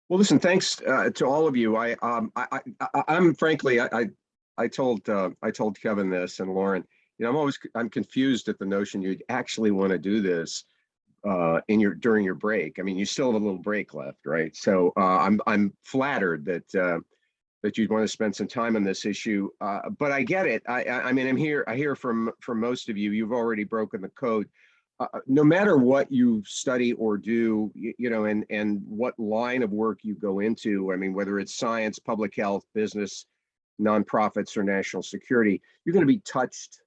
Well, listen, thanks to all of you. I'm frankly, I told Kevin this and Lauren. I'm confused at the notion you'd actually want to do this in your during your break. I mean, you still have a little break left, right? So I'm flattered that you'd want to spend some time on this issue. But I get it. I mean, I hear from most of you. You've already broken the code. No matter what you study or do, and what line of work you go into, I mean, whether it's science, public health, business, nonprofits, or national security, you're going to be touched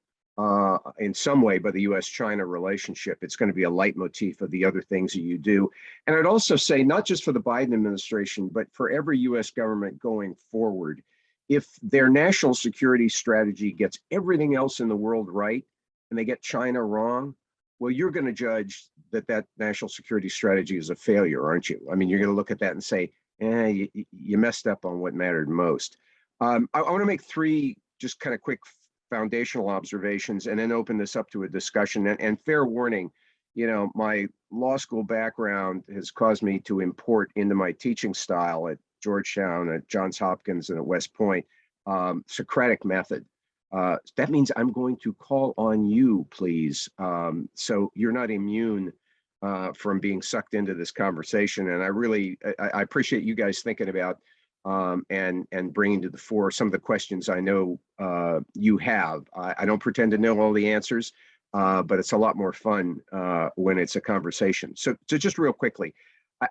in some way by the U.S.-China relationship. It's going to be a leitmotif of the other things that you do. And I'd also say, not just for the Biden administration, but for every U.S. government going forward, if their national security strategy gets everything else in the world right and they get China wrong, well, you're going to judge that national security strategy is a failure, aren't you? I mean, you're going to look at that and say, you messed up on what mattered most. I want to make three just kind of quick foundational observations and then open this up to a discussion. And fair warning, my law school background has caused me to import into my teaching style at Georgetown, at Johns Hopkins, and at West Point, Socratic method. That means I'm going to call on you, please. So you're not immune from being sucked into this conversation. And I appreciate you guys thinking about and bringing to the fore some of the questions I know you have. I don't pretend to know all the answers, but it's a lot more fun when it's a conversation. So just real quickly,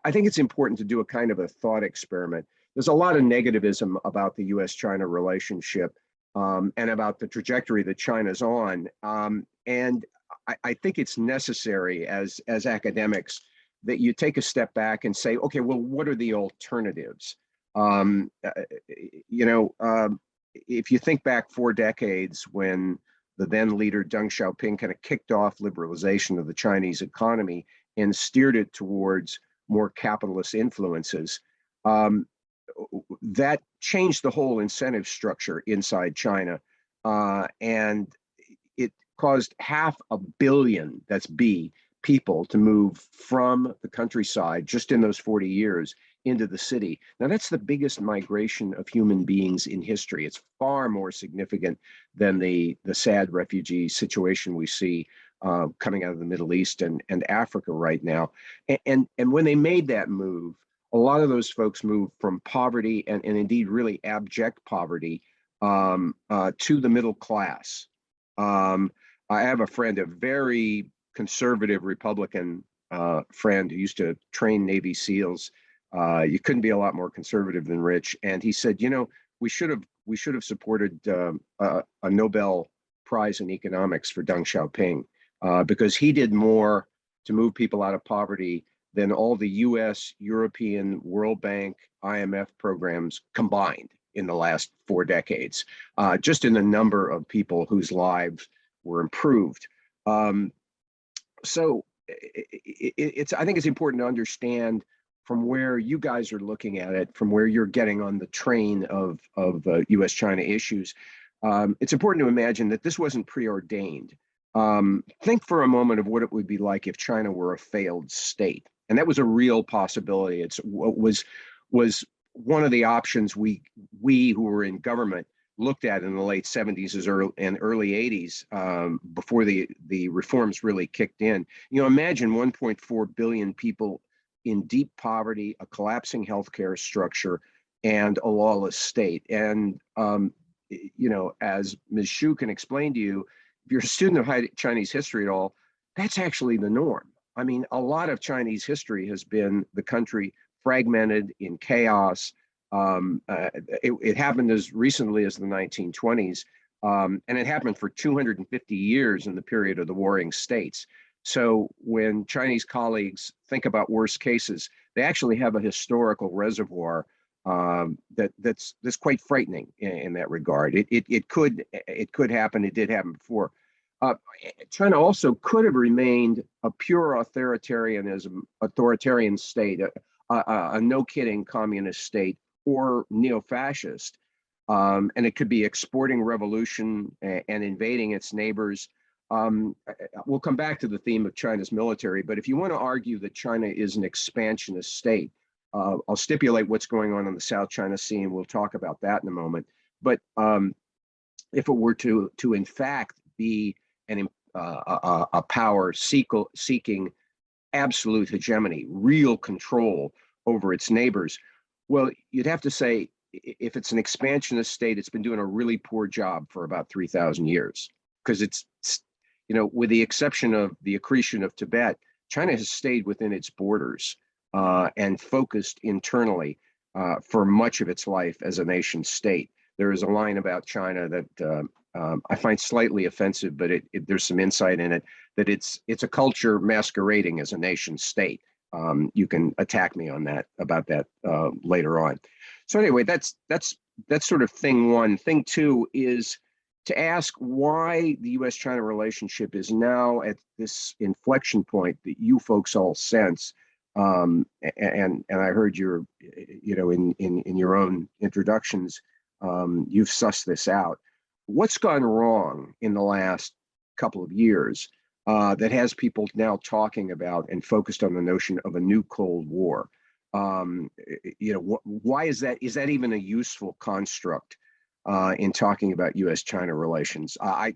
I think it's important to do a kind of a thought experiment. There's a lot of negativism about the U.S.-China relationship. And about the trajectory that China's on. And I think it's necessary as academics that you take a step back and say, okay, well, what are the alternatives? If you think back 4 decades when the then leader Deng Xiaoping kind of kicked off liberalization of the Chinese economy and steered it towards more capitalist influences, that changed the whole incentive structure inside China. And it caused 500 million, that's B, people to move from the countryside just in those 40 years into the city. Now, that's the biggest migration of human beings in history. It's far more significant than the sad refugee situation we see coming out of the Middle East and Africa right now. And when they made that move, a lot of those folks moved from poverty and indeed really abject poverty to the middle class. I have a friend, a very conservative Republican friend who used to train Navy SEALs. You couldn't be a lot more conservative than rich. And he said, we should have supported a Nobel Prize in economics for Deng Xiaoping because he did more to move people out of poverty than all the US, European, World Bank, IMF programs combined in the last 4 decades, just in the number of people whose lives were improved. So I think it's important to understand from where you guys are looking at it, from where you're getting on the train of US-China issues. It's important to imagine that this wasn't preordained. Think for a moment of what it would be like if China were a failed state. And that was a real possibility. It's what was one of the options we who were in government looked at in the late 70s and early 80s before the reforms really kicked in. Imagine 1.4 billion people in deep poverty, a collapsing healthcare structure, and a lawless state. And as Ms. Xu can explain to you, if you're a student of Chinese history at all, that's actually the norm. I mean, a lot of Chinese history has been the country fragmented in chaos. It happened as recently as the 1920s, and it happened for 250 years in the period of the Warring States. So when Chinese colleagues think about worst cases, they actually have a historical reservoir that's quite frightening in that regard. It could happen. It did happen before. China also could have remained a pure authoritarian state, a no-kidding communist state, or neo-fascist. And it could be exporting revolution and invading its neighbors. We'll come back to the theme of China's military, but if you want to argue that China is an expansionist state, I'll stipulate what's going on in the South China Sea, and we'll talk about that in a moment. But if it were to in fact be a power seeking absolute hegemony, real control over its neighbors, well, you'd have to say if it's an expansionist state, it's been doing a really poor job for about 3,000 years, because it's, with the exception of the accretion of Tibet, China has stayed within its borders and focused internally for much of its life as a nation state. There is a line about China that I find slightly offensive, but there's some insight in it, that it's a culture masquerading as a nation state. You can attack me on that, about that later on. So anyway, that's sort of thing one. Thing two is to ask why the U.S.-China relationship is now at this inflection point that you folks all sense. And I heard your, in your own introductions, you've sussed this out. What's gone wrong in the last couple of years that has people now talking about and focused on the notion of a new Cold War? Why is that? Is that even a useful construct in talking about U.S.-China relations? I'm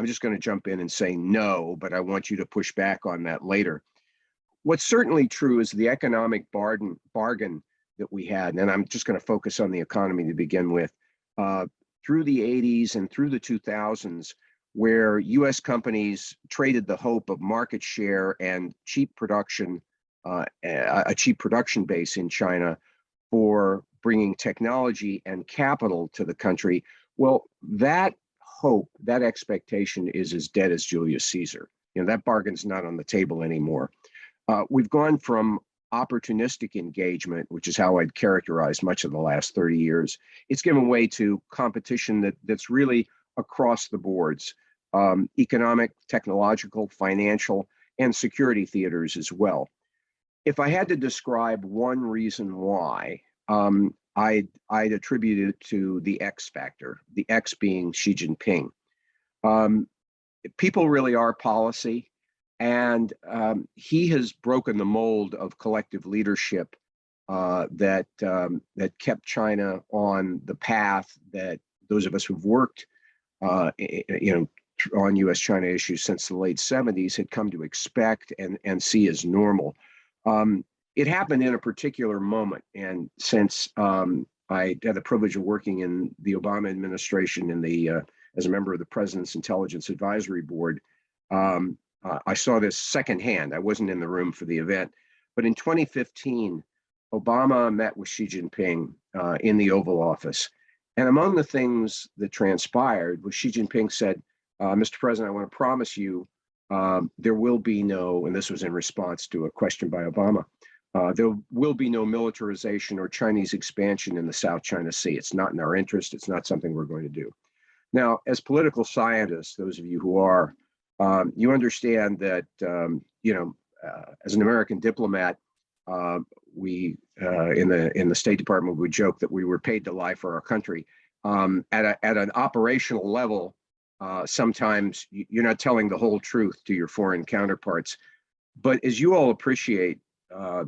just going to jump in and say no, but I want you to push back on that later. What's certainly true is the economic bargain that we had, and I'm just going to focus on the economy to begin with, through the 80s and through the 2000s, where U.S. companies traded the hope of market share and cheap production, a cheap production base in China, for bringing technology and capital to the country. Well, that hope, that expectation is as dead as Julius Caesar. That bargain's not on the table anymore. We've gone from opportunistic engagement, which is how I'd characterize much of the last 30 years. It's given way to competition that's really across the boards, economic, technological, financial, and security theaters as well. If I had to describe one reason why, I'd attribute it to the X factor, the X being Xi Jinping. People really are policy. And he has broken the mold of collective leadership that kept China on the path that those of us who've worked, on U.S.-China issues since the late 70s had come to expect and see as normal. It happened in a particular moment, and since I had the privilege of working in the Obama administration as a member of the President's Intelligence Advisory Board, I saw this secondhand. I wasn't in the room for the event, but in 2015, Obama met with Xi Jinping in the Oval Office. And among the things that transpired was Xi Jinping said, Mr. President, I want to promise you there will be no, and this was in response to a question by Obama, there will be no militarization or Chinese expansion in the South China Sea. It's not in our interest. It's not something we're going to do. Now, as political scientists, those of you who are, you understand that, as an American diplomat, we in the State Department would joke that we were paid to lie for our country. At an operational level, sometimes you're not telling the whole truth to your foreign counterparts. But as you all appreciate,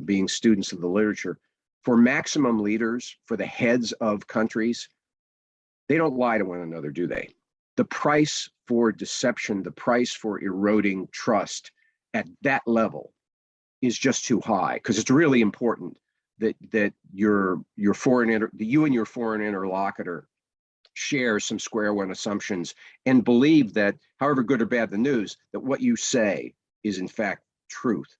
being students of the literature, for maximum leaders, for the heads of countries, they don't lie to one another, do they? The price for deception, the price for eroding trust at that level is just too high, because it's really important that you and your foreign interlocutor share some square one assumptions and believe that, however good or bad the news, that what you say is in fact truth.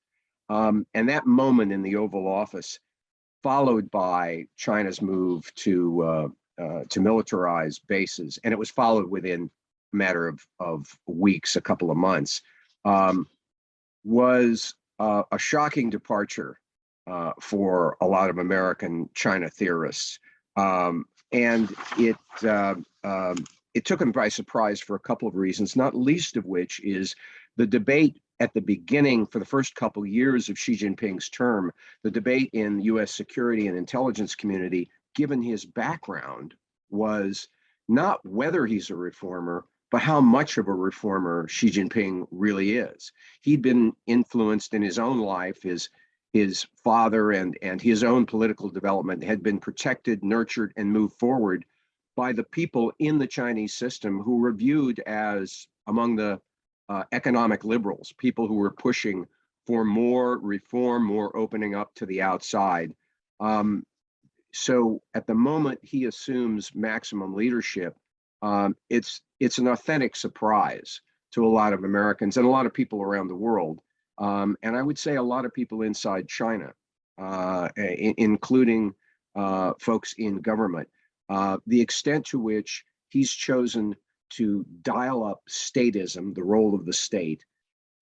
And that moment in the Oval Office, followed by China's move to militarize bases, and it was followed within a matter of weeks, a couple of months, was a shocking departure for a lot of American China theorists. And it took them by surprise for a couple of reasons, not least of which is the debate at the beginning, for the first couple of years of Xi Jinping's term, the debate in the U.S. security and intelligence community, given his background, was not whether he's a reformer, but how much of a reformer Xi Jinping really is. He'd been influenced in his own life, his his father and his own political development had been protected, nurtured, and moved forward by the people in the Chinese system who were viewed as among the economic liberals, people who were pushing for more reform, more opening up to the outside. So at the moment he assumes maximum leadership, it's an authentic surprise to a lot of Americans and a lot of people around the world. And I would say a lot of people inside China, including folks in government, the extent to which he's chosen to dial up statism, the role of the state,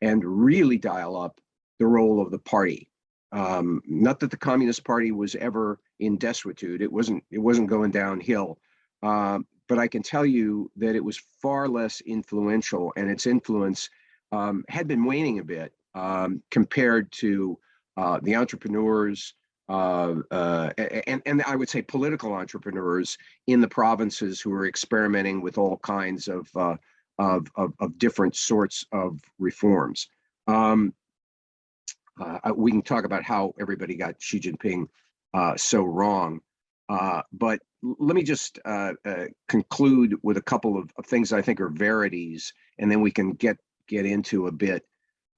and really dial up the role of the party. Not that the Communist Party was ever in desuetude; it wasn't going downhill. But I can tell you that it was far less influential, and its influence had been waning a bit compared to the entrepreneurs and I would say political entrepreneurs in the provinces who are experimenting with all kinds of different sorts of reforms. We can talk about how everybody got Xi Jinping so wrong, but let me just conclude with a couple of things I think are verities, and then we can get into a bit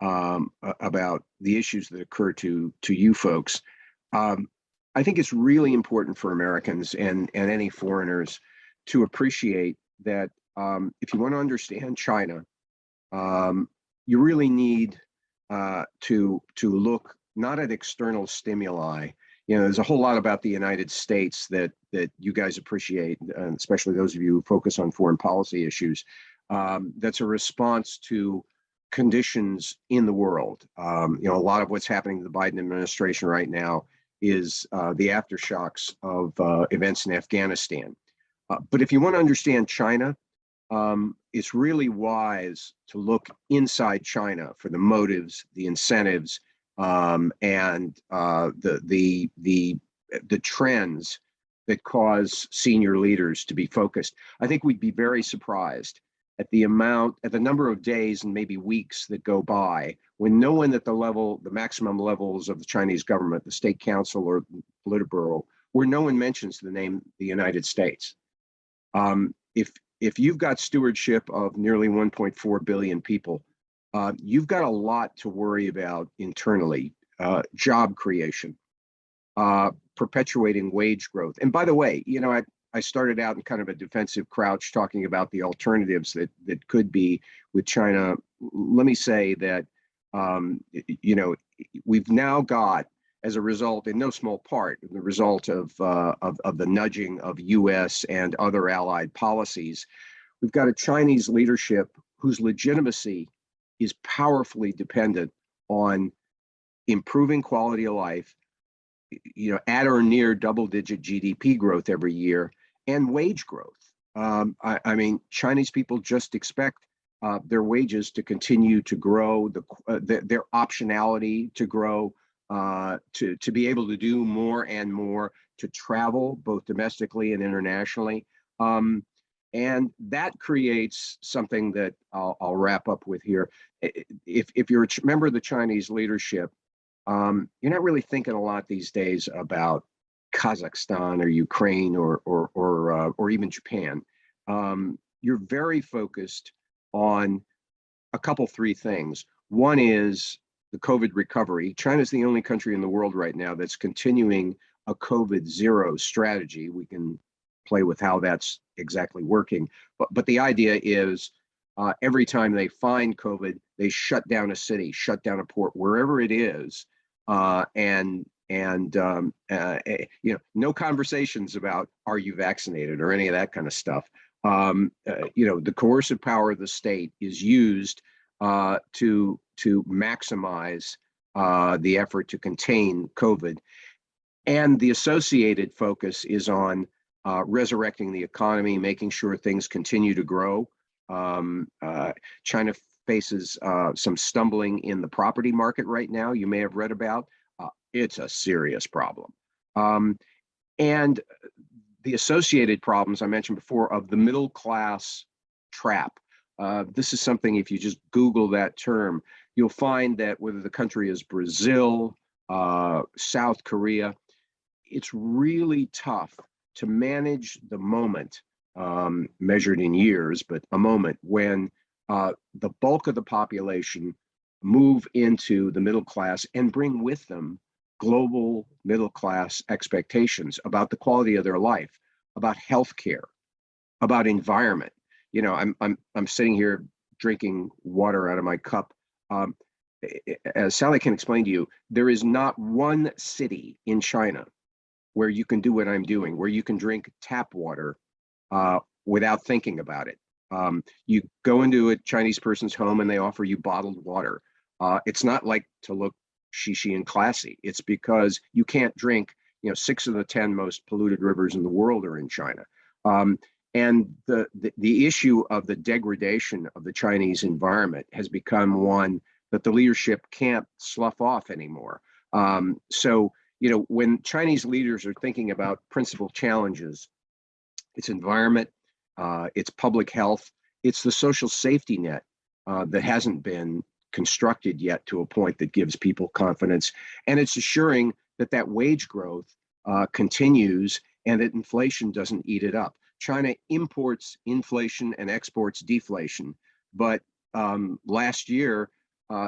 about the issues that occur to you folks. I think it's really important for Americans and any foreigners to appreciate that if you want to understand China, you really need to look not at external stimuli. You know, there's a whole lot about the United States that you guys appreciate, especially those of you who focus on foreign policy issues. That's a response to conditions in the world. You know, a lot of what's happening to the Biden administration right now is the aftershocks of events in Afghanistan. But if you want to understand China, it's really wise to look inside China for the motives, the incentives, and the trends that cause senior leaders to be focused. I think we'd be very surprised at the number of days and maybe weeks that go by when no one at the maximum levels of the Chinese government, the state council or Politburo, where no one mentions the name the United States. If you've got stewardship of nearly 1.4 billion people, you've got a lot to worry about internally. Job creation, perpetuating wage growth. And by the way, you know, I started out in kind of a defensive crouch talking about the alternatives that could be with China. Let me say that, you know, we've now got, as a result, in no small part, the result of the nudging of U.S. and other allied policies, we've got a Chinese leadership whose legitimacy is powerfully dependent on improving quality of life, you know, at or near double-digit GDP growth every year, and wage growth. I mean, Chinese people just expect their wages to continue to grow, their optionality to grow, to be able to do more and more, to travel both domestically and internationally. And that creates something that I'll wrap up with here. If you're a member of the Chinese leadership, you're not really thinking a lot these days about Kazakhstan or Ukraine or even Japan. You're very focused on three things. One is the COVID recovery. China's the only country in the world right now that's continuing a COVID zero strategy. We can play with how that's exactly working, but the idea is every time they find COVID, they shut down a city, shut down a port, wherever it is, and you know, no conversations about are you vaccinated or any of that kind of stuff. You know, the coercive power of the state is used to maximize the effort to contain COVID, and the associated focus is on resurrecting the economy, making sure things continue to grow. China faces some stumbling in the property market right now. You may have read about. It's a serious problem. And the associated problems I mentioned before of the middle class trap. This is something, if you just Google that term, you'll find that whether the country is Brazil South Korea. It's really tough to manage the moment, measured in years, but a moment when the bulk of the population move into the middle class and bring with them global middle class expectations about the quality of their life, about healthcare, about environment. You know, I'm sitting here drinking water out of my cup. As Sally can explain to you, there is not one city in China where you can do what I'm doing, where you can drink tap water without thinking about it. You go into a Chinese person's home and they offer you bottled water. It's not like to look shishi and classy. It's because you can't drink, 6 of the 10 most polluted rivers in the world are in China. And the issue of the degradation of the Chinese environment has become one that the leadership can't slough off anymore. So, when Chinese leaders are thinking about principal challenges, it's environment, it's public health, it's the social safety net that hasn't been constructed yet to a point that gives people confidence. And it's assuring that wage growth continues and that inflation doesn't eat it up. China imports inflation and exports deflation. But last year,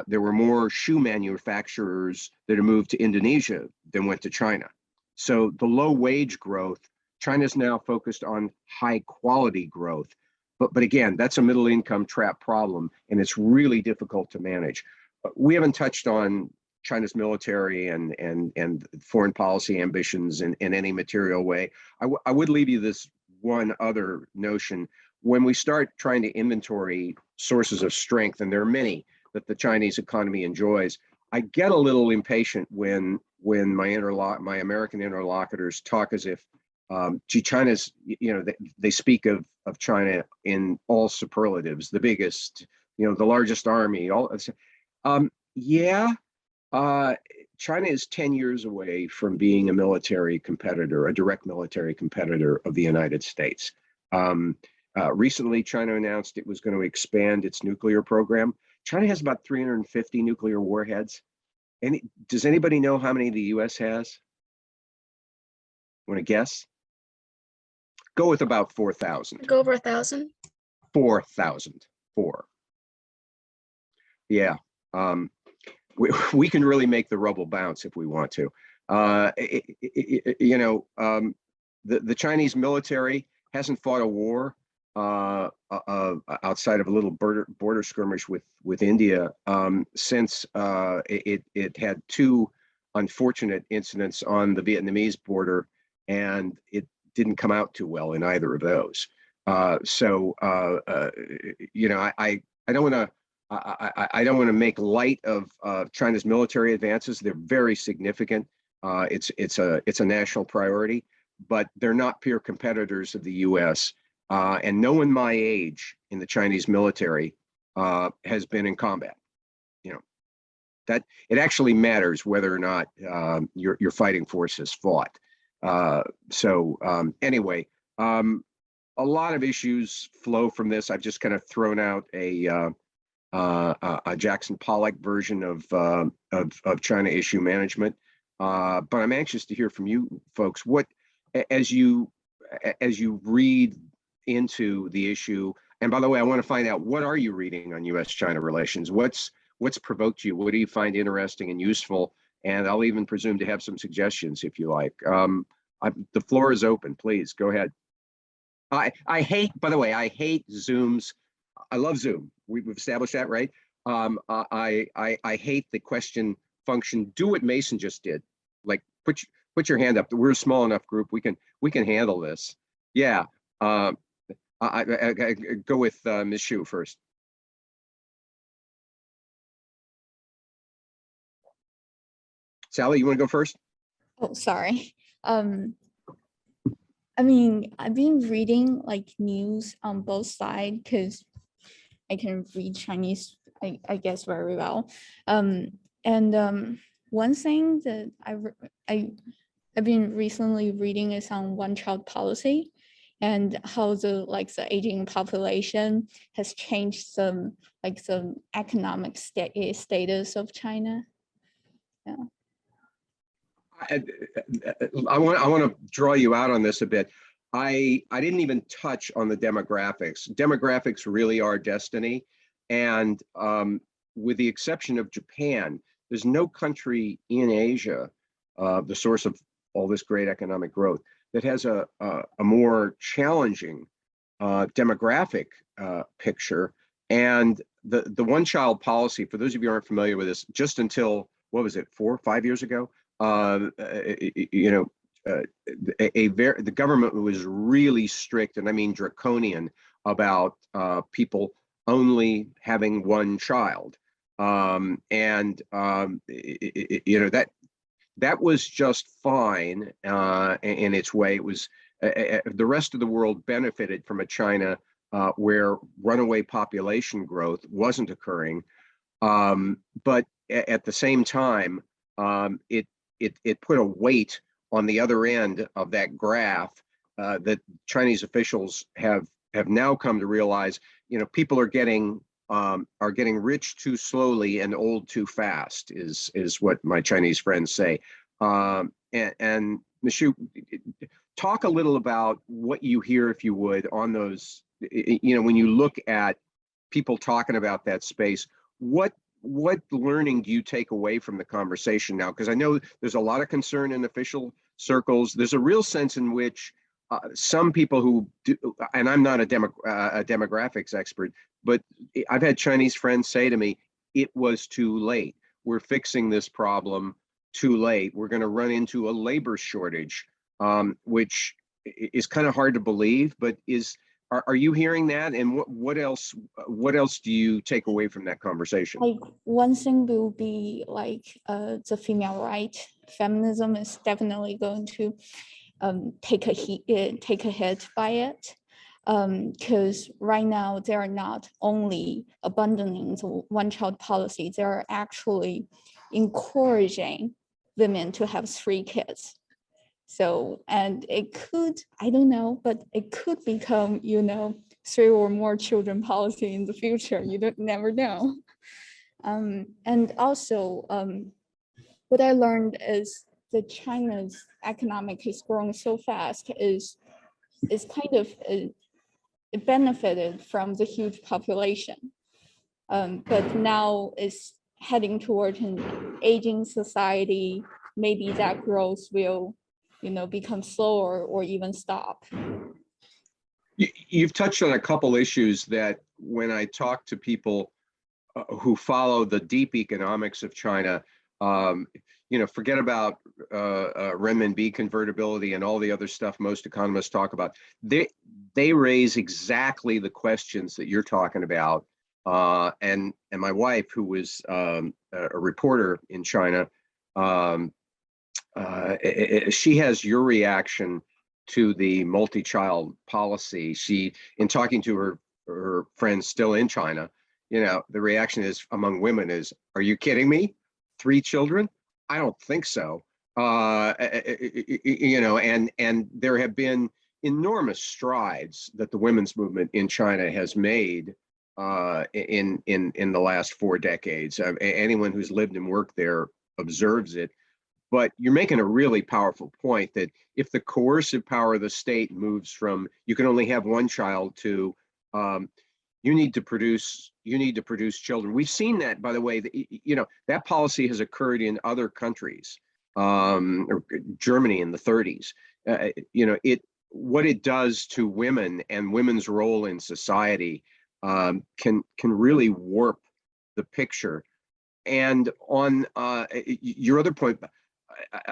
there were more shoe manufacturers that have moved to Indonesia than went to China. So the low wage growth, China's now focused on high quality growth. But again, that's a middle income trap problem, and it's really difficult to manage. We haven't touched on China's military and foreign policy ambitions in any material way. I would leave you this one other notion. When we start trying to inventory sources of strength, and there are many that the Chinese economy enjoys, I get a little impatient when my American interlocutors talk as if China's, they speak of China in all superlatives, the biggest, the largest army, China is 10 years away from being a military competitor, a direct military competitor of the United States. Recently, China announced it was going to expand its nuclear program. China has about 350 nuclear warheads. Does anybody know how many the US has? Want to guess? Go with about 4,000. Go over 1,000. 4,000. 4. Yeah. We can really make the rubble bounce if we want to. The Chinese military hasn't fought a war outside of a little border skirmish with India since it had 2 unfortunate incidents on the Vietnamese border, and it didn't come out too well in either of those. I don't want to. I don't want to make light of China's military advances. They're very significant. It's a national priority, but they're not peer competitors of the U.S. And no one my age in the Chinese military has been in combat. That it actually matters whether or not your fighting force has fought. Anyway, a lot of issues flow from this. I've just kind of thrown out a Jackson Pollock version of China issue management, but I'm anxious to hear from you folks. What, as you read into the issue, and by the way, I want to find out, what are you reading on U.S.-China relations? What's provoked you? What do you find interesting and useful? And I'll even presume to have some suggestions if you like. The floor is open. Please go ahead. I hate, by the way, I hate Zooms. I love Zoom. We've established that, right? I hate the question function. Do what Mason just did. Like put your hand up. We're a small enough group. We can handle this. Yeah. I go with Ms. Xu first. Sally, you want to go first? Oh, sorry. I mean, I've been reading like news on both sides because I can read Chinese, I guess, very well. One thing that I've been recently reading is on one-child policy and how the aging population has changed some economic status of China. Yeah. I want to draw you out on this a bit. I didn't even touch on the demographics. Demographics really are destiny, and with the exception of Japan, there's no country in Asia, the source of all this great economic growth, that has a more challenging demographic picture. And the one-child policy, for those of you who aren't familiar with this, just until, what was it, 4 or 5 years ago, you know, the government was really strict, and I mean draconian, about people only having one child. And you know, that was just fine in its way. It was the rest of the world benefited from a China where runaway population growth wasn't occurring, but at the same time, it put a weight on the other end of that graph that Chinese officials have now come to realize. You know, people are getting rich too slowly and old too fast, is what my Chinese friends say. And Michoud, talk a little about what you hear, if you would, on those. You know, when you look at people talking about that space, what learning do you take away from the conversation now? Because I know there's a lot of concern in official circles. There's a real sense in which some people who do, and I'm not a demographics expert, but I've had Chinese friends say to me, it was too late. We're fixing this problem too late. We're going to run into a labor shortage, which is kind of hard to believe, but are you hearing that? And what else do you take away from that conversation? Like, one thing will be like the female right. Feminism is definitely going to take a hit by it, because right now they are not only abandoning the one-child policy, they are actually encouraging women to have 3 kids. So, and it could, I don't know, but it could become, you know, 3 or more children policy in the future. You never know. And also, what I learned is that China's economic is growing so fast is kind of, it benefited from the huge population, but now it's heading toward an aging society. Maybe that growth will, you know, become slower or even stop. You've touched on a couple issues that, when I talk to people who follow the deep economics of China, you know, forget about renminbi convertibility and all the other stuff most economists talk about. They raise exactly the questions that you're talking about. And my wife, who was a reporter in China, she has your reaction to the multi-child policy. She, in talking to her friends still in China, you know, the reaction is among women is, "Are you kidding me? 3 children? I don't think so." You know, and there have been enormous strides that the women's movement in China has made in the last 4 decades. Anyone who's lived and worked there observes it. But you're making a really powerful point that if the coercive power of the state moves from you can only have 1 child to you need to produce children. We've seen that, by the way, you know, that policy has occurred in other countries, or Germany in the 30s. You know, what it does to women and women's role in society can really warp the picture. And on your other point,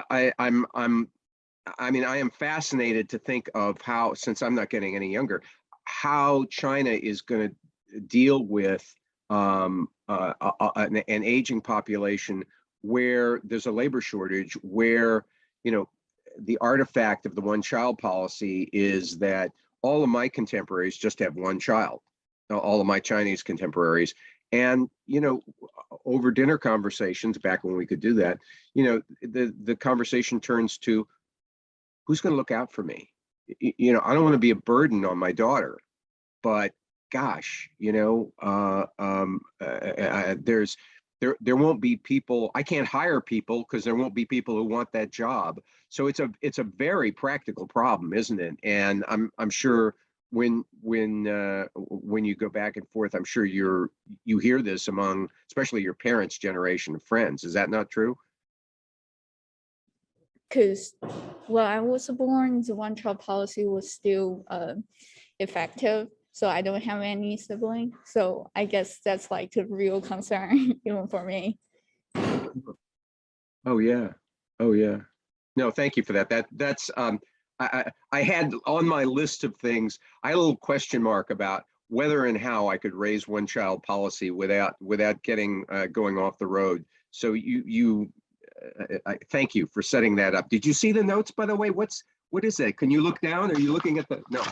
I mean, I am fascinated to think of how, since I'm not getting any younger, how China is going to deal with an aging population where there's a labor shortage, where, you know, the artifact of the one-child policy is that all of my contemporaries just have 1 child, all of my Chinese contemporaries. And, you know, over dinner conversations, back when we could do that, you know, the conversation turns to, who's going to look out for me? You know, I don't want to be a burden on my daughter, but gosh, you know, there's there won't be people. I can't hire people because there won't be people who want that job. So it's a very practical problem, isn't it? And I'm sure when you go back and forth, I'm sure you hear this among especially your parents' generation of friends. Is that not true? Because when I was born, the one-child policy was still effective. So I don't have any sibling. So I guess that's like a real concern even for me. Oh yeah. Oh yeah. No, thank you for that. That's I had on my list of things, I had a little question mark about whether and how I could raise one child policy without getting going off the road. So I thank you for setting that up. Did you see the notes, by the way? What is that? Can you look down? Are you looking at the no?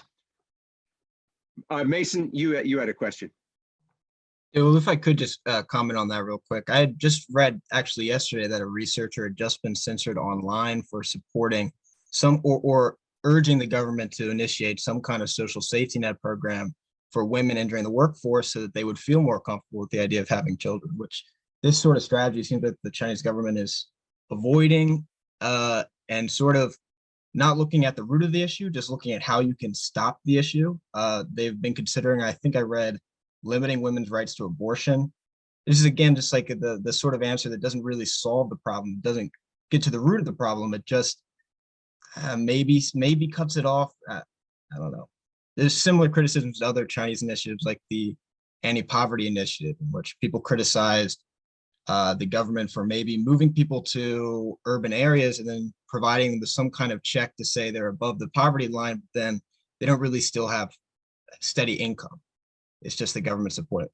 Mason, you had a question. Yeah, well, if I could just comment on that real quick. I had just read actually yesterday that a researcher had just been censored online for supporting some or urging the government to initiate some kind of social safety net program for women entering the workforce so that they would feel more comfortable with the idea of having children, which this sort of strategy seems like the Chinese government is avoiding and sort of not looking at the root of the issue, just looking at how you can stop the issue. They've been considering, I think I read, limiting women's rights to abortion. This is again just like the sort of answer that doesn't really solve the problem, doesn't get to the root of the problem. It just maybe cuts it off. I don't know. There's similar criticisms to other Chinese initiatives like the anti-poverty initiative, in which people criticized the government for maybe moving people to urban areas and then providing them with some kind of check to say they're above the poverty line, but then they don't really still have steady income. It's just the government support.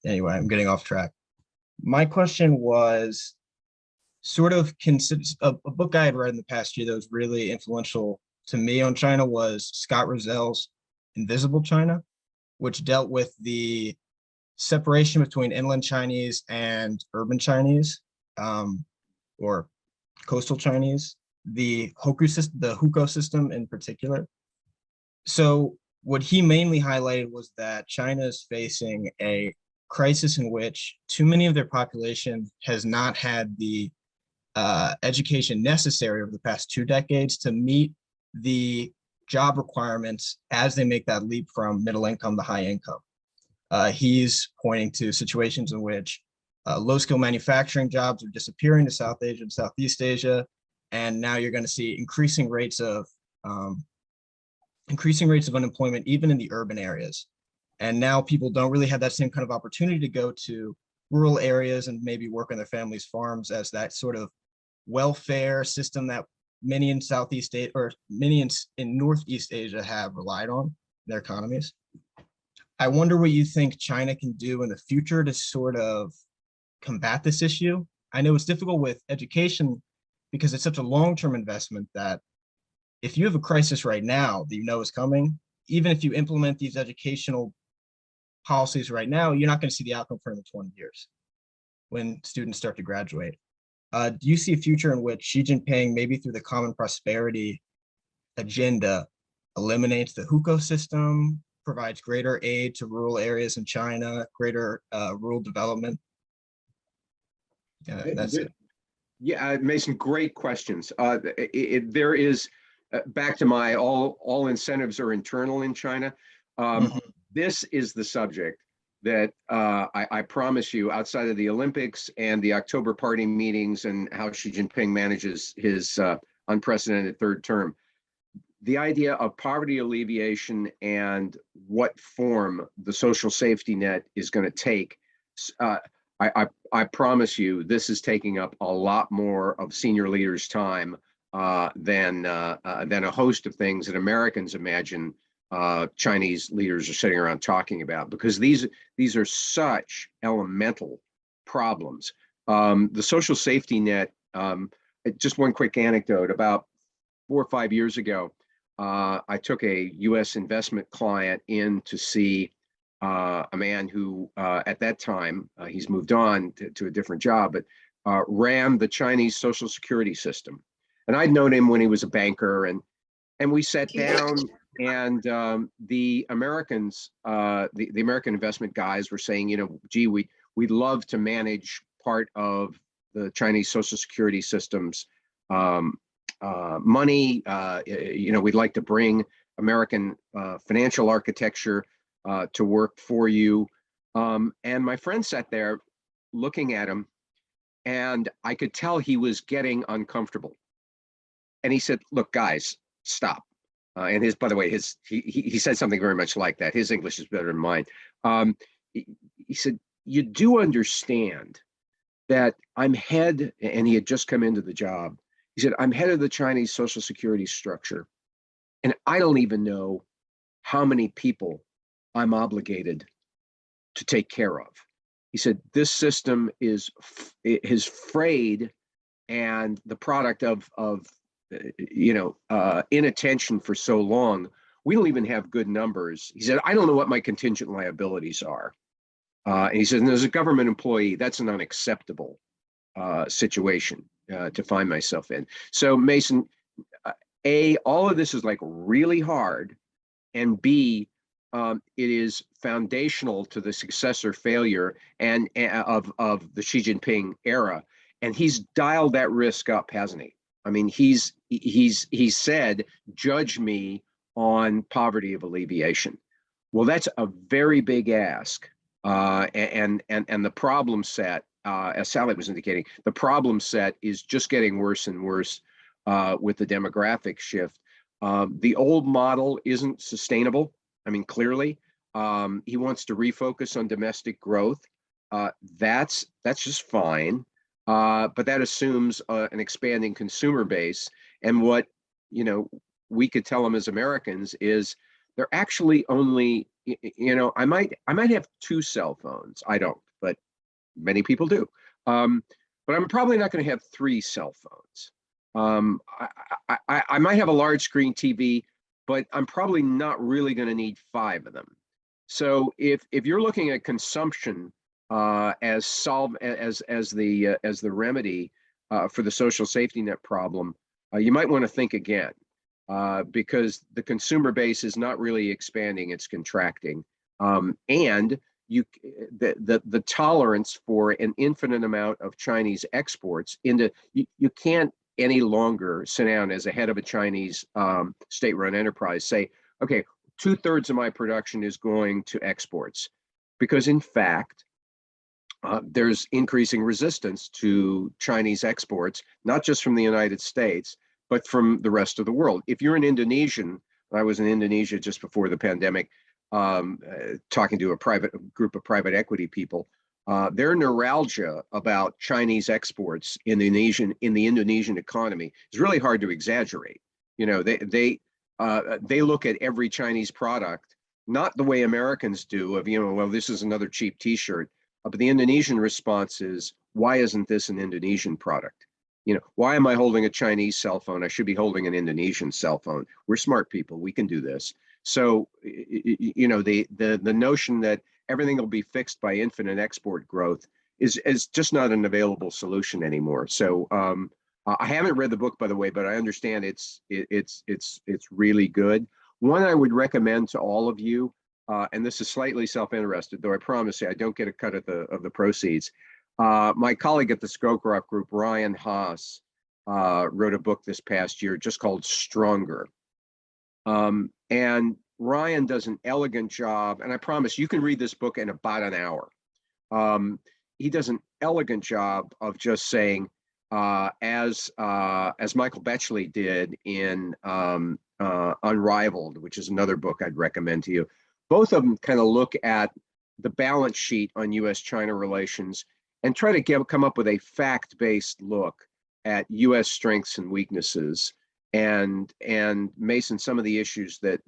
Anyway, I'm getting off track. My question was sort of a book I had read in the past year that was really influential to me on China was Scott Rosel's Invisible China, which dealt with the separation between inland Chinese and urban Chinese, or coastal Chinese, the hukou system in particular. So what he mainly highlighted was that China is facing a crisis in which too many of their population has not had the education necessary over the past 2 decades to meet the job requirements as they make that leap from middle income to high income. He's pointing to situations in which low-skill manufacturing jobs are disappearing to South Asia and Southeast Asia, and now you're going to see increasing rates of unemployment even in the urban areas. And now people don't really have that same kind of opportunity to go to rural areas and maybe work on their families' farms as that sort of welfare system that many in Southeast Asia or many in Northeast Asia have relied on their economies. I wonder what you think China can do in the future to sort of combat this issue. I know it's difficult with education because it's such a long-term investment that if you have a crisis right now that you know is coming, even if you implement these educational policies right now, you're not going to see the outcome for another 20 years when students start to graduate. Do you see a future in which Xi Jinping, maybe through the common prosperity agenda, eliminates the hukou system, provides greater aid to rural areas in China, greater rural development? That's it. Yeah, Mason, great questions. There is, back to my all incentives are internal in China. This is the subject that I promise you, outside of the Olympics and the October party meetings and how Xi Jinping manages his unprecedented third term, the idea of poverty alleviation and what form the social safety net is going to take. I promise you, this is taking up a lot more of senior leaders' time than a host of things that Americans imagine Chinese leaders are sitting around talking about, because these are such elemental problems. The social safety net, just one quick anecdote, about 4 or 5 years ago, I took a US investment client in to see a man who at that time, he's moved on to a different job, but ran the Chinese social security system. And I'd known him when he was a banker, and we sat down, and the Americans, the American investment guys were saying, gee, we'd love to manage part of the Chinese Social Security system's money. We'd like to bring American financial architecture to work for you. And my friend sat there looking at him, and I could tell he was getting uncomfortable. And he said, "Look, guys, stop." And by the way, he said something very much like that. His English is better than mine. He said, "You do understand that I'm head," and he had just come into the job. He said, "I'm head of the Chinese Social Security structure, and I don't even know how many people I'm obligated to take care of." He said, "This system is frayed and the product of inattention for so long. We don't even have good numbers." He said, "I don't know what my contingent liabilities are." And he said, "And as a government employee, that's an unacceptable situation to find myself in." So Mason, all of this is like really hard, and B, it is foundational to the success or failure and of the Xi Jinping era. And he's dialed that risk up, hasn't he? I mean, he's said, "Judge me on poverty of alleviation." Well, that's a very big ask. And the problem set, as Sally was indicating, the problem set is just getting worse and worse with the demographic shift. The old model isn't sustainable. I mean, clearly, he wants to refocus on domestic growth. That's just fine. But that assumes an expanding consumer base. And what we could tell them as Americans is they're actually only, I might have 2 cell phones. I don't, but many people do. But I'm probably not going to have 3 cell phones. I might have a large screen TV, but I'm probably not really going to need 5 of them. So if you're looking at consumption as the remedy for the social safety net problem, you might want to think again, because the consumer base is not really expanding; it's contracting, and the tolerance for an infinite amount of Chinese exports into you can't any longer sit down as a head of a Chinese state-run enterprise, say, "Okay, 2/3 of my production is going to exports," because in fact, there's increasing resistance to Chinese exports, not just from the United States, but from the rest of the world. If you're an Indonesian, I was in Indonesia just before the pandemic, talking to a group of private equity people. Their neuralgia about Chinese exports in the Indonesian economy is really hard to exaggerate. They look at every Chinese product not the way Americans do of, well, this is another cheap T-shirt. But the Indonesian response is, why isn't this an Indonesian product? Why am I holding a Chinese cell phone? I should be holding an Indonesian cell phone. We're smart people. We can do this. So, the notion that everything will be fixed by infinite export growth is just not an available solution anymore. So I haven't read the book, by the way, but I understand it's really good. One I would recommend to all of you, and this is slightly self-interested, though I promise you I don't get a cut of the proceeds. My colleague at the Scowcroft Group, Ryan Haas, wrote a book this past year just called Stronger. And Ryan does an elegant job, and I promise you can read this book in about an hour. He does an elegant job of just saying, as Michael Betchley did in Unrivaled, which is another book I'd recommend to you. Both of them kind of look at the balance sheet on U.S.-China relations and try to come up with a fact-based look at U.S. strengths and weaknesses. And Mason, some of the issues that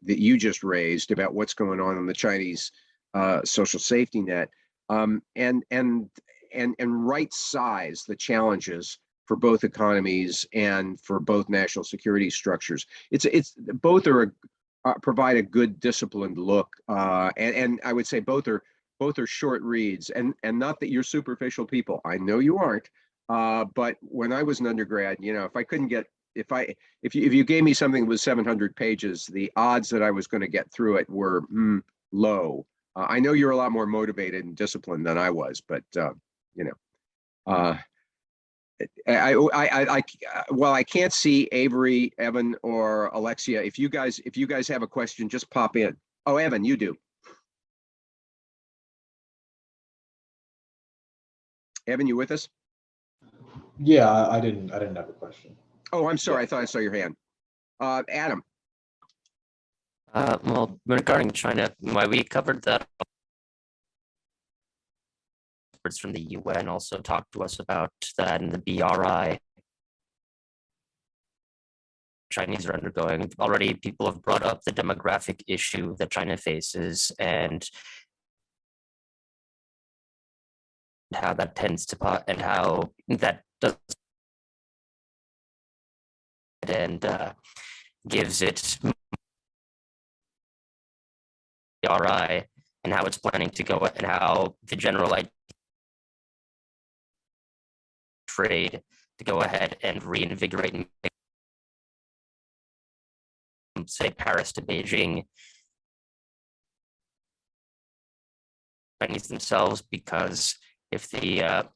you just raised about what's going on the Chinese social safety net, and right size the challenges for both economies and for both national security structures. It's both provide a good disciplined look, and I would say both are short reads, and not that you're superficial people. I know you aren't, but when I was an undergrad, if I couldn't get if you gave me something that was 700 pages, the odds that I was going to get through it were low. I know you're a lot more motivated and disciplined than I was, but Well, I can't see Avery, Evan, or Alexia. If you guys have a question, just pop in. Oh, Evan, you do. Evan, you with us? Yeah, I didn't have a question. Oh, I'm sorry. Yeah. I thought I saw your hand. Adam. Well, regarding China, we covered that experts from the UN also talked to us about that in the BRI. Chinese are undergoing. Already people have brought up the demographic issue that China faces and how that tends to and how that does and gives it BRI and how it's planning to go and how the general trade to go ahead and reinvigorate and say Paris to Beijing Chinese themselves, because if the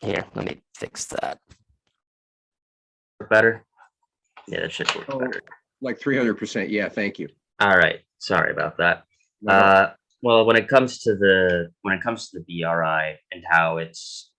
here, let me fix that. Better? Yeah, that should work better. Like 300%. Yeah, thank you. All right, sorry about that. No. Well, when it comes to the BRI and how it's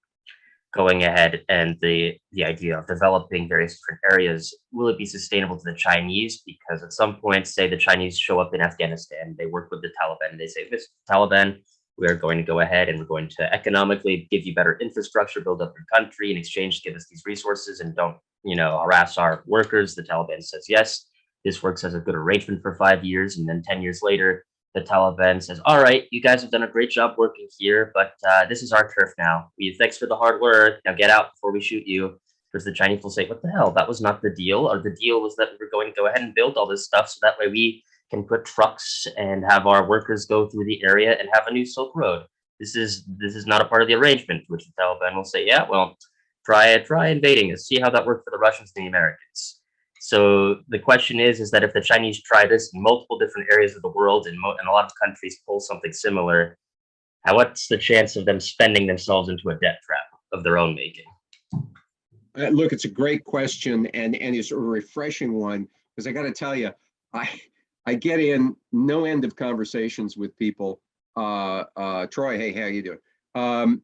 going ahead and the idea of developing various different areas, will it be sustainable to the Chinese? Because at some point, say the Chinese show up in Afghanistan, they work with the Taliban, and they say, "This Taliban, we are going to go ahead and we're going to economically give you better infrastructure, build up your country, in exchange give us these resources and don't, harass our workers." The Taliban says yes. This works as a good arrangement for 5 years, and then 10 years later, the Taliban says, "All right, you guys have done a great job working here, but this is our turf now. Thanks for the hard work. Now get out before we shoot you." Because the Chinese will say, "What the hell? That was not the deal. Or the deal was that we were going to go ahead and build all this stuff, so that way we can put trucks and have our workers go through the area and have a new Silk Road. This is not a part of the arrangement." Which the Taliban will say, "Yeah, well, try invading us. See how that worked for the Russians and the Americans." So the question is that if the Chinese try this in multiple different areas of the world and a lot of countries pull something similar, what's the chance of them spending themselves into a debt trap of their own making? Look, it's a great question, and it's a refreshing one, because I got to tell you, I get in no end of conversations with people. Troy, hey, how you doing?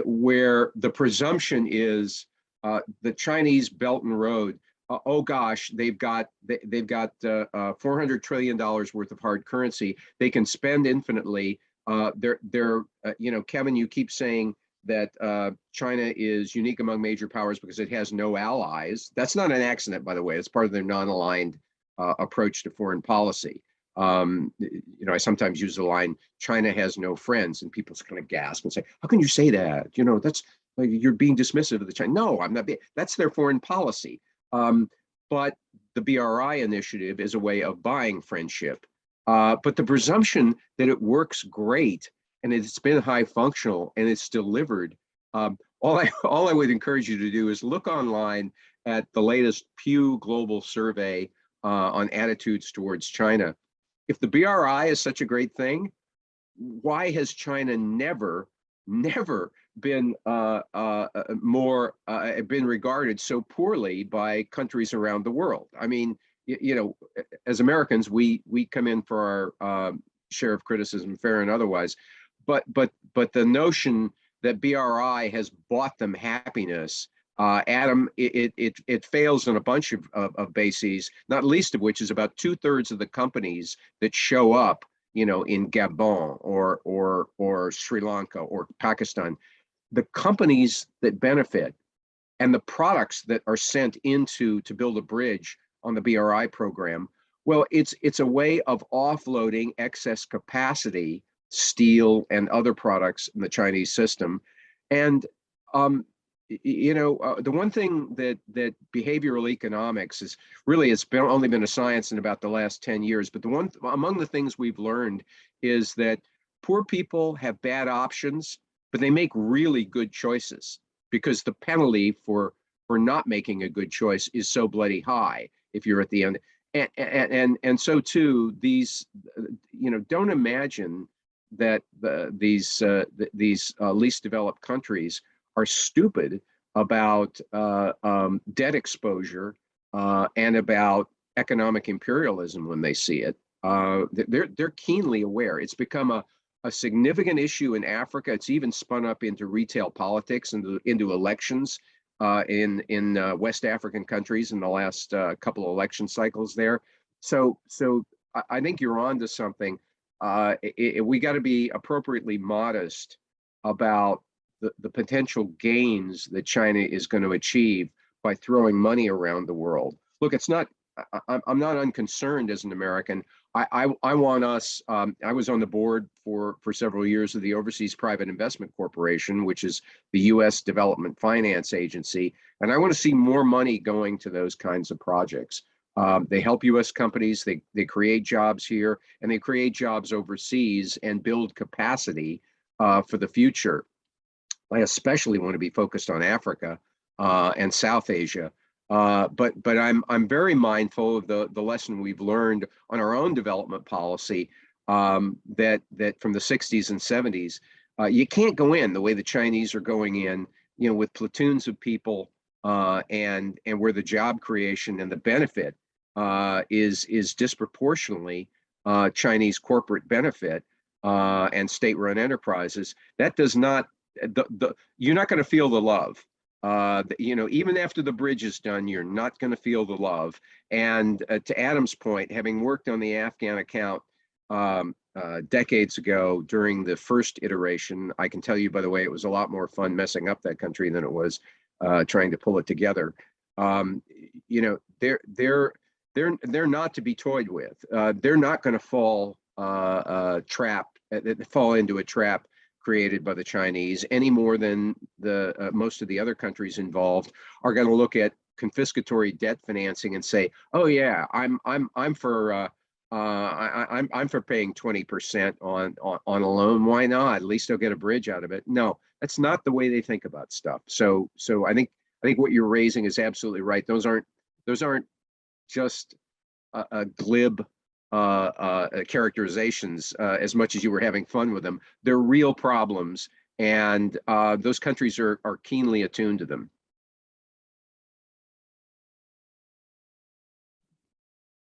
Where the presumption is the Chinese Belt and Road. Oh gosh, they've got $400 trillion worth of hard currency. They can spend infinitely. Kevin, you keep saying that China is unique among major powers because it has no allies. That's not an accident, by the way. It's part of their non-aligned approach to foreign policy. I sometimes use the line, "China has no friends," and people kind of gasp and say, "How can you say that? That's like you're being dismissive of the China." No, I'm not. That's their foreign policy. But the BRI initiative is a way of buying friendship. But the presumption that it works great and it's been high functional and it's delivered. All I would encourage you to do is look online at the latest Pew Global Survey on attitudes towards China. If the BRI is such a great thing, why has China never been been regarded so poorly by countries around the world? I mean, as Americans, we come in for our share of criticism, fair and otherwise, but the notion that BRI has bought them happiness, Adam, it fails on a bunch of bases, not least of which is about 2/3 of the companies that show up in Gabon or Sri Lanka or Pakistan. The companies that benefit and the products that are sent to build a bridge on the BRI program, well, it's a way of offloading excess capacity, steel and other products in the Chinese system. And the one thing that behavioral economics is really, it's only been a science in about the last 10 years, but among the things we've learned is that poor people have bad options, but they make really good choices because the penalty for not making a good choice is so bloody high if you're at the end. And so too, these, don't imagine these least developed countries are stupid about debt exposure and about economic imperialism when they see it. They're keenly aware. It's become a significant issue in Africa. It's even spun up into retail politics and into elections in West African countries in the last couple of election cycles there. So I think you're on to something. We got to be appropriately modest about the potential gains that China is going to achieve by throwing money around the world. Look, it's not. I'm not unconcerned as an American. I want us. I was on the board for several years of the Overseas Private Investment Corporation, which is the U.S. Development Finance Agency, and I want to see more money going to those kinds of projects. They help U.S. companies. They create jobs here, and they create jobs overseas and build capacity for the future. I especially want to be focused on Africa and South Asia. But I'm very mindful of the lesson we've learned on our own development policy that from the 60s and 70s. You can't go in the way the Chinese are going in, with platoons of people and where the job creation and the benefit is disproportionately Chinese corporate benefit and state-run enterprises. That does not you're not going to feel the love. Even after the bridge is done, you're not going to feel the love. And to Adam's point, having worked on the Afghan account decades ago during the first iteration, I can tell you, by the way, it was a lot more fun messing up that country than it was trying to pull it together. They're not to be toyed with. They're not going to fall into a trap created by the Chinese any more than most of the other countries involved are going to look at confiscatory debt financing and say, "Oh yeah, I'm for paying 20% on a loan. Why not? At least I'll get a bridge out of it." No, that's not the way they think about stuff. So I think what you're raising is absolutely right. Those aren't just a glib characterizations as much as you were having fun with them. They're real problems, and those countries are keenly attuned to them.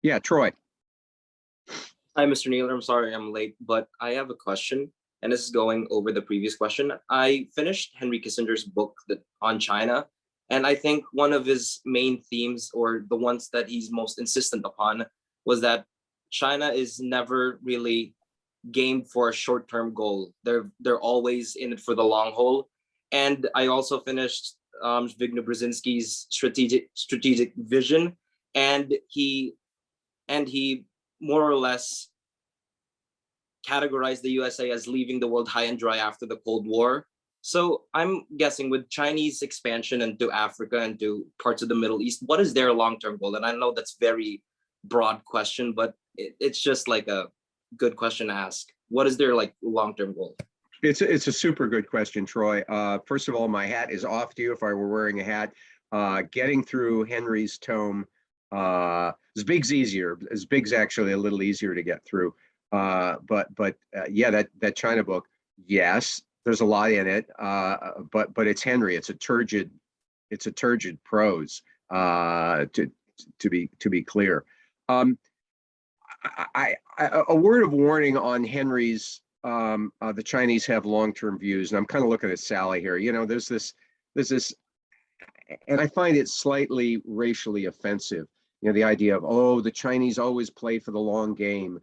Yeah, Troy. Hi, Mr. Nealer. I'm sorry I'm late, but I have a question, and this is going over the previous question. I finished Henry Kissinger's book on China, and I think one of his main themes, or the ones that he's most insistent upon, was that China is never really game for a short-term goal. They're always in it for the long haul. And I also finished Zbigniew Brzezinski's strategic vision, and he more or less categorized the USA as leaving the world high and dry after the Cold War. So I'm guessing with Chinese expansion into Africa and to parts of the Middle East, what is their long-term goal? And I know that's very broad question, but it's just like a good question to ask. What is their long-term goal? It's a super good question, Troy. First of all, my hat is off to you if I were wearing a hat. Getting through Henry's tome, Zbig's easier. Zbig's actually a little easier to get through. But yeah, that China book, yes, there's a lot in it. But it's Henry. It's a turgid prose. To be clear. A word of warning on Henry's. The Chinese have long-term views, and I'm kind of looking at Sally here. There's this, and I find it slightly racially offensive. The idea of, the Chinese always play for the long game.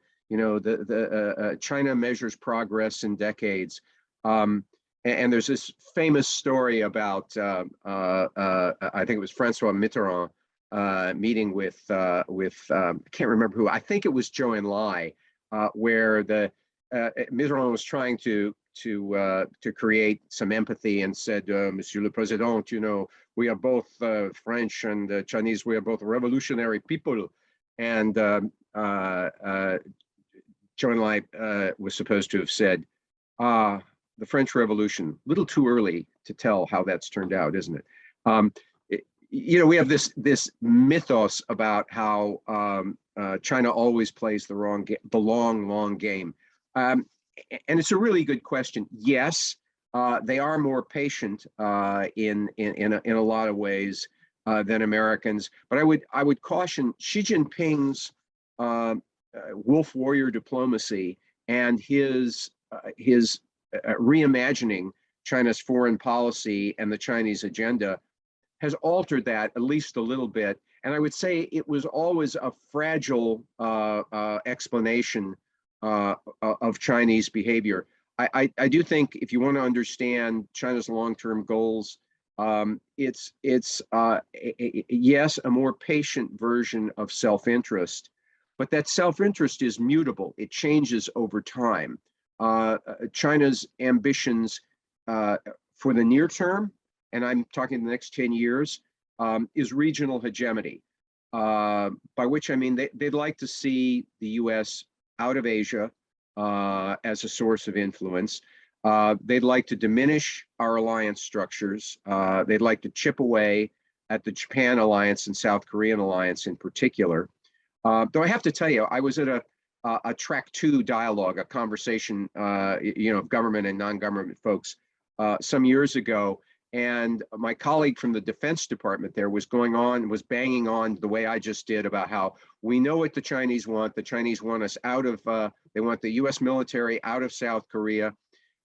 China measures progress in decades. And there's this famous story about I think it was Francois Mitterrand meeting with I can't remember who. I think it was Zhou Enlai, where Mitterrand was trying to create some empathy and said, "Monsieur le Président, we are both French and Chinese. We are both revolutionary people." And Zhou Enlai was supposed to have said, "The French Revolution. Little too early to tell how that's turned out, isn't it?" We have this mythos about how China always plays the long game, and it's a really good question. Yes, they are more patient in a lot of ways than Americans. But I would caution Xi Jinping's wolf warrior diplomacy and his reimagining China's foreign policy and the Chinese agenda has altered that at least a little bit. And I would say it was always a fragile explanation of Chinese behavior. I do think if you want to understand China's long-term goals, it's yes, a more patient version of self-interest, but that self-interest is mutable. It changes over time. China's ambitions for the near term, and I'm talking the next 10 years, is regional hegemony, by which I mean they'd like to see the US out of Asia as a source of influence. They'd like to diminish our alliance structures. They'd like to chip away at the Japan alliance and South Korean alliance in particular. Though I have to tell you, I was at a track 2 dialogue, a conversation, of government and non-government folks some years ago. And my colleague from the Defense Department there was banging on the way I just did about how we know what the Chinese want. The Chinese want us out of, they want the US military out of South Korea.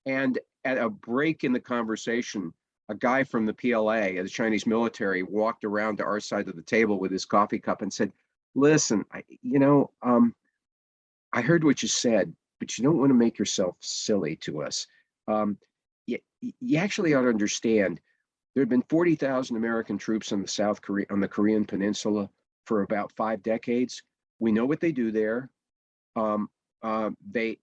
And at a break in the conversation, a guy from the PLA, the Chinese military, walked around to our side of the table with his coffee cup and said, listen, I heard what you said, but you don't want to make yourself silly to us. You actually ought to understand there have been 40,000 American troops on the Korean Peninsula for about 5 decades. We know what they do there. They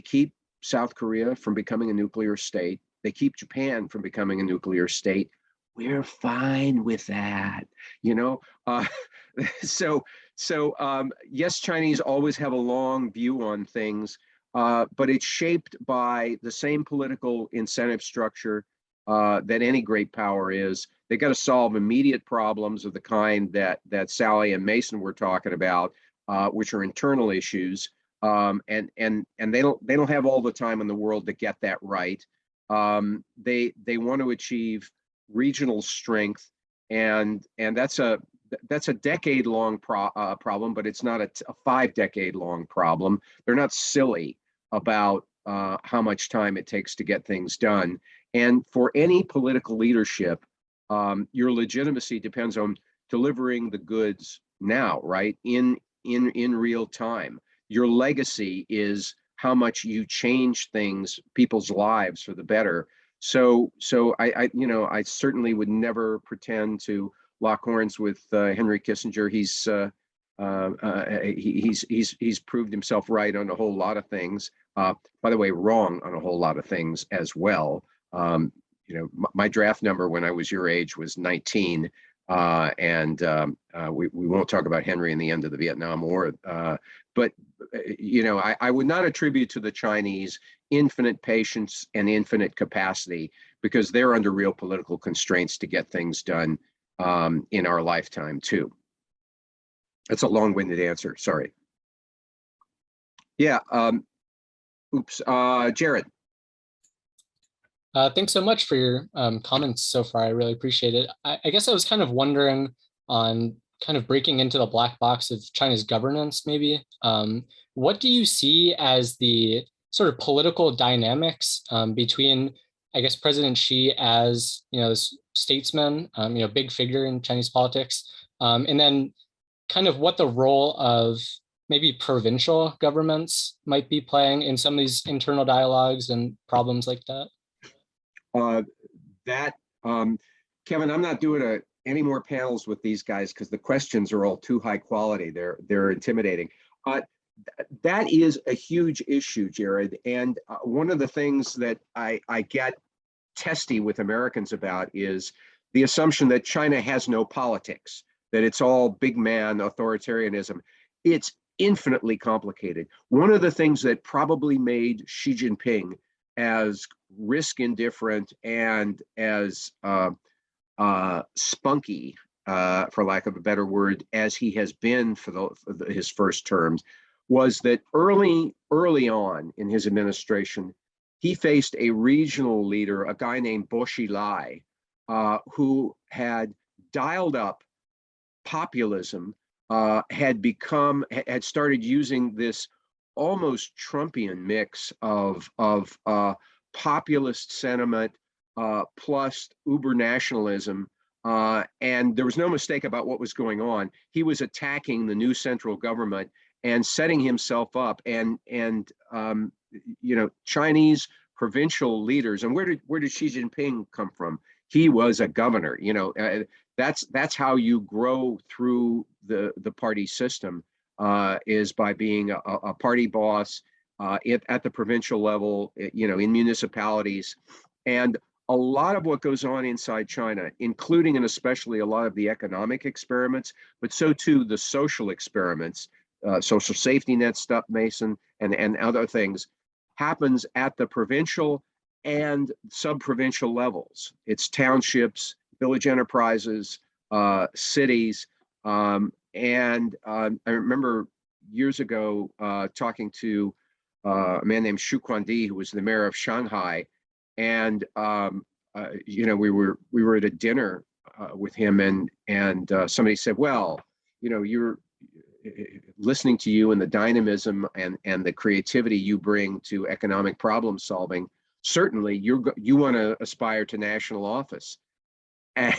keep South Korea from becoming a nuclear state. They keep Japan from becoming a nuclear state. We're fine with that, So yes, Chinese always have a long view on things. But it's shaped by the same political incentive structure that any great power is. They got to solve immediate problems of the kind that Sally and Mason were talking about, which are internal issues, and they don't have all the time in the world to get that right. They want to achieve regional strength, and that's a decade-long problem, but it's not a 5-decade-long problem. They're not silly about how much time it takes to get things done. And for any political leadership, your legitimacy depends on delivering the goods now, right? In real time. Your legacy is how much you change things, people's lives for the better. So I certainly would never pretend to lock horns with Henry Kissinger. He's proved himself right on a whole lot of things. By the way, wrong on a whole lot of things as well. My draft number when I was your age was 19, and we won't talk about Henry in the end of the Vietnam War. But I would not attribute to the Chinese infinite patience and infinite capacity, because they're under real political constraints to get things done in our lifetime too. That's a long-winded answer. Sorry. Yeah. Jared. Thanks so much for your comments so far. I really appreciate it. I guess I was kind of wondering on kind of breaking into the black box of China's governance, maybe. What do you see as the sort of political dynamics between, I guess, President Xi as, this statesman, big figure in Chinese politics, and then kind of what the role of maybe provincial governments might be playing in some of these internal dialogues and problems like that? Kevin, I'm not doing any more panels with these guys because the questions are all too high quality. They're intimidating. That is a huge issue, Jared. And one of the things that I get testy with Americans about is the assumption that China has no politics, that it's all big man authoritarianism. It's infinitely complicated. One of the things that probably made Xi Jinping as risk indifferent and as spunky, for lack of a better word, as he has been for his first terms, was that early on in his administration, he faced a regional leader, a guy named Bo Xilai, who had dialed up populism, had started using this almost Trumpian mix of populist sentiment plus uber nationalism. And there was no mistake about what was going on. He was attacking the new central government and setting himself up. And Chinese provincial leaders. And where did Xi Jinping come from? He was a governor. That's how you grow through the party system, is by being a party boss at the provincial level, in municipalities. And a lot of what goes on inside China, including and especially a lot of the economic experiments, but so too the social experiments, social safety net stuff, Mason, and other things, happens at the provincial and sub-provincial levels. It's townships, village enterprises, cities. And I remember years ago talking to a man named Xu Quandi, who was the mayor of Shanghai. And we were at a dinner with him, and somebody said, "Well, you're listening to you and the dynamism and the creativity you bring to economic problem solving. Certainly, you want to aspire to national office." And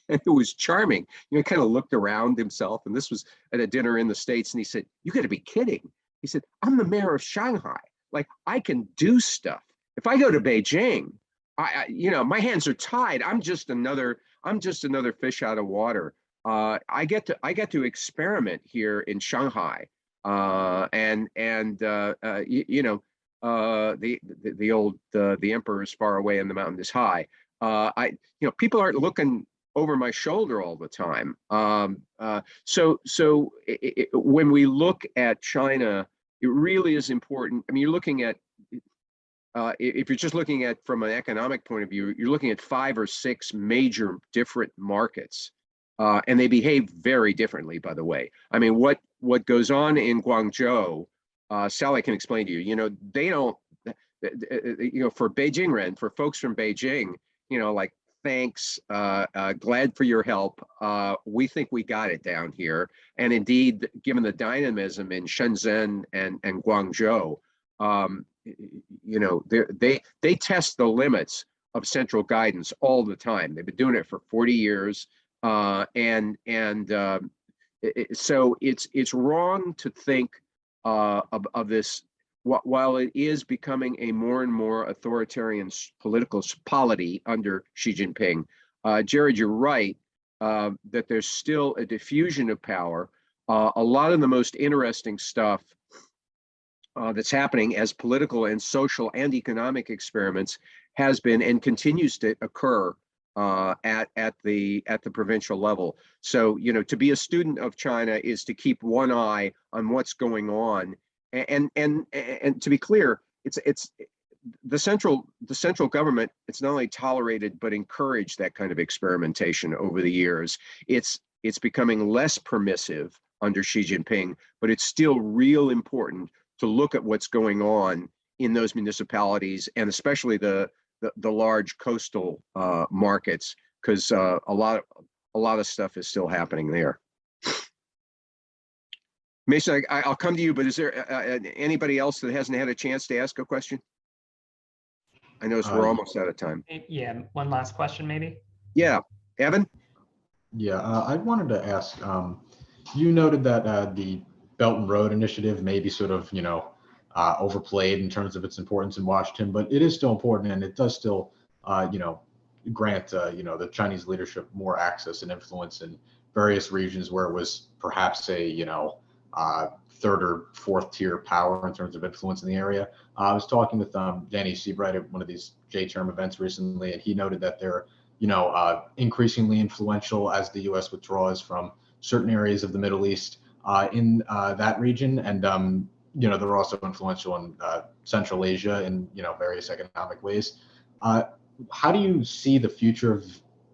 it was charming. He kind of looked around himself, and this was at a dinner in the States, and he said, "You got to be kidding." He said, "I'm the mayor of Shanghai. Like, I can do stuff. If I go to Beijing, my hands are tied. I'm just another fish out of water. I get to experiment here in Shanghai, the emperor is far away and the mountain is high. People aren't looking over my shoulder all the time. When we look at China, it really is important. I mean, you're looking at, if you're just looking at from an economic point of view, you're looking at 5 or 6 major different markets, and they behave very differently, by the way. I mean, what goes on in Guangzhou, Sally can explain to you, they don't, for Beijing Ren, for folks from Beijing, like, thanks, glad for your help. We think we got it down here. And indeed, given the dynamism in Shenzhen and Guangzhou, they test the limits of central guidance all the time. They've been doing it for 40 years. So it's wrong to think of this, while it is becoming a more and more authoritarian political polity under Xi Jinping. Jared, you're right that there's still a diffusion of power. A lot of the most interesting stuff that's happening as political and social and economic experiments has been and continues to occur at the provincial level. So, to be a student of China is to keep one eye on what's going on. And to be clear, it's the central government. It's not only tolerated but encouraged that kind of experimentation over the years. It's becoming less permissive under Xi Jinping, but it's still real important to look at what's going on in those municipalities, and especially the large coastal markets, because a lot of stuff is still happening there. Mason, I'll come to you, but is there anybody else that hasn't had a chance to ask a question? I notice we're almost out of time. Yeah, one last question, maybe. Yeah, Evan? Yeah, I wanted to ask, you noted that the Belt and Road Initiative may be sort of, overplayed in terms of its importance in Washington, but it is still important, and it does still, grant, the Chinese leadership more access and influence in various regions where it was perhaps a, 3rd or 4th tier power in terms of influence in the area. I was talking with Danny Seabright at one of these J-term events recently, and he noted that they're, increasingly influential as the U.S. withdraws from certain areas of the Middle East in that region, and they're also influential in Central Asia in various economic ways. How do you see the future of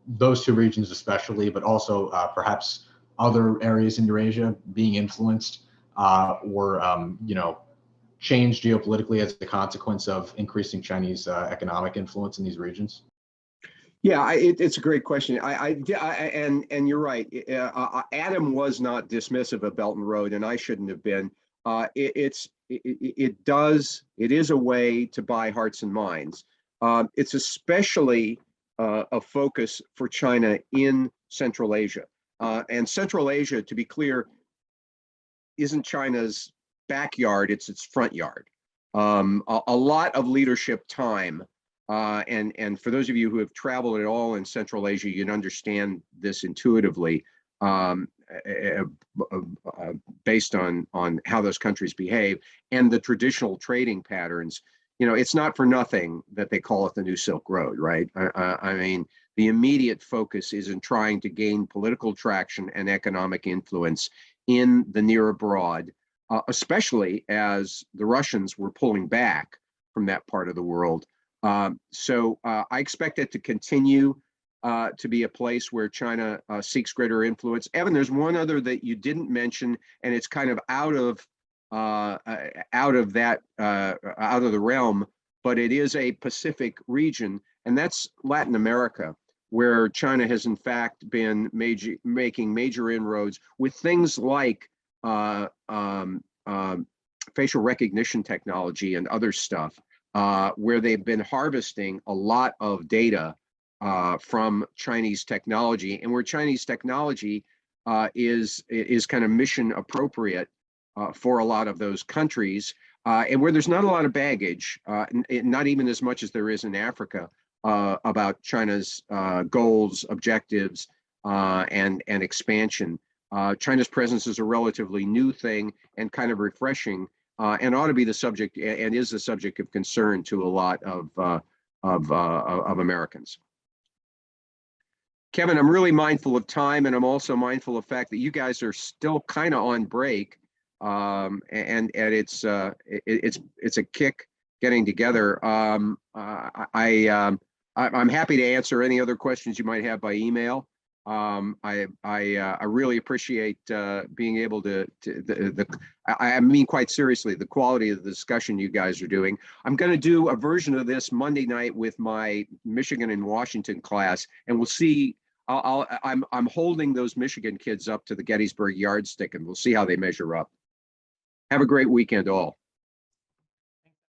those 2 regions, especially, but also perhaps other areas in Eurasia being influenced or change geopolitically as a consequence of increasing Chinese economic influence in these regions? Yeah, it's a great question. And you're right. Adam was not dismissive of Belt and Road, and I shouldn't have been. It is a way to buy hearts and minds. It's especially a focus for China in Central Asia. And Central Asia, to be clear, isn't China's backyard, it's its front yard. A lot of leadership time, and for those of you who have traveled at all in Central Asia, you'd understand this intuitively, based on how those countries behave and the traditional trading patterns. It's not for nothing that they call it the New Silk Road, right? I mean, the immediate focus is in trying to gain political traction and economic influence in the near abroad, especially as the Russians were pulling back from that part of the world. So I expect it to continue to be a place where China seeks greater influence. Evan, there's one other that you didn't mention, and it's kind of out of the realm, but it is a Pacific region, and that's Latin America, where China has in fact been making major inroads with things like facial recognition technology and other stuff, where they've been harvesting a lot of data from Chinese technology, and where Chinese technology is kind of mission appropriate for a lot of those countries, and where there's not a lot of baggage, not even as much as there is in Africa, about China's goals, objectives, and expansion. China's presence is a relatively new thing and kind of refreshing, and ought to be the subject, and is the subject of concern to a lot of Americans. Kevin, I'm really mindful of time, and I'm also mindful of the fact that you guys are still kind of on break, and it's a kick getting together. I'm happy to answer any other questions you might have by email. I really appreciate being able to I mean, quite seriously, the quality of the discussion you guys are doing. I'm going to do a version of this Monday night with my Michigan and Washington class, and we'll see. I'm holding those Michigan kids up to the Gettysburg yardstick, and we'll see how they measure up. Have a great weekend, all.